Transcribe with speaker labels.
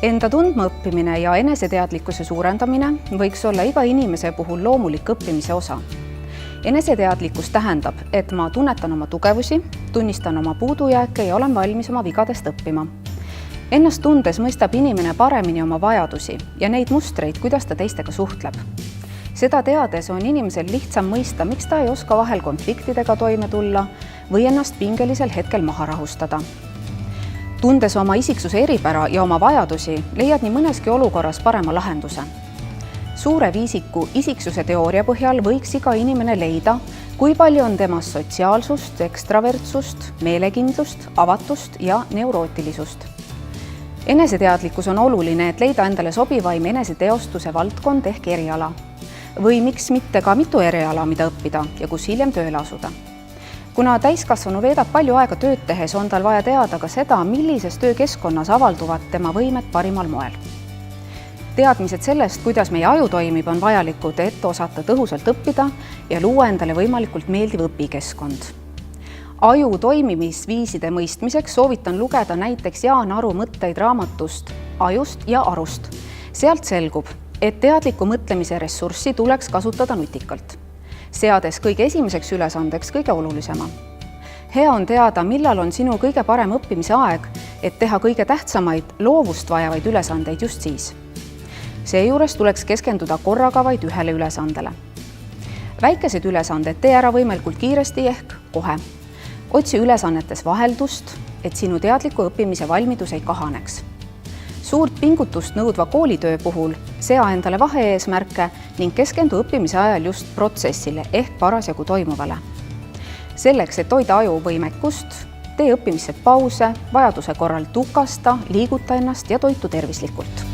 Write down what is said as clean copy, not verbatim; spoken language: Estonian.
Speaker 1: Enda tundma õppimine ja eneseteadlikkuse suurendamine võiks olla iga inimese puhul loomulik õppimise osa. Eneseteadlikkus tähendab, et ma tunnetan oma tugevusi, tunnistan oma puudujääke ja olen valmis oma vigadest õppima. Ennast tundes mõistab inimene paremini oma vajadusi ja neid mustreid, kuidas ta teistega suhtleb. Seda teades on inimesel lihtsam mõista, miks ta ei oska vahel konfliktidega toime tulla või ennast pingelisel hetkel maha rahustada. Tundes oma isiksuse eripära ja oma vajadusi, leiad nii mõneski olukorras parema lahenduse. Suure viisiku isiksuse teooria põhjal võiks iga inimene leida, kui palju on temas sotsiaalsust, ekstravertsust, meelekindlust, avatust ja neurootilisust. Eneseteadlikkus on oluline, et leida endale sobivaim eneseteostuse valdkond ehk eriala. Või miks mitte ka mitu eriala, mida õppida ja kus hiljem tööle asuda. Kuna täiskasvanu veedab palju aega tööd tehes, on tal vaja teada ka seda, millises töökeskkonnas avalduvad tema võimed parimal moel. Teadmised sellest, kuidas meie aju toimib, on vajalikud, et osata tõhusalt õppida ja luua endale võimalikult meeldiv õpikeskkond. Aju toimimisviiside mõistmiseks soovitan lugeda näiteks Jaan Aru mõtteid raamatust Ajust ja arust. Sealt selgub, et teadliku mõtlemise ressurssi tuleks kasutada nutikalt, seades kõige esimeseks ülesandeks kõige olulisema. Hea on teada, millal on sinu kõige parem õppimise aeg, et teha kõige tähtsamaid loovust vajavaid ülesandeid just siis. Seejuures tuleks keskenduda korraga vaid ühele ülesandele. Väikesed ülesanded tee ära võimalikult kiiresti ehk kohe. Otsi ülesannetes vaheldust, et sinu teadliku õppimise valmidus ei kahaneks. Suurt pingutust nõudva koolitöö puhul sea endale vahe-eesmärke ning keskendu õppimise ajal just protsessile ehk parasjagu toimuvale. Selleks, et hoida aju võimekust, tee õppimisse pause, vajaduse korral tukasta, liiguta ennast ja toitu tervislikult.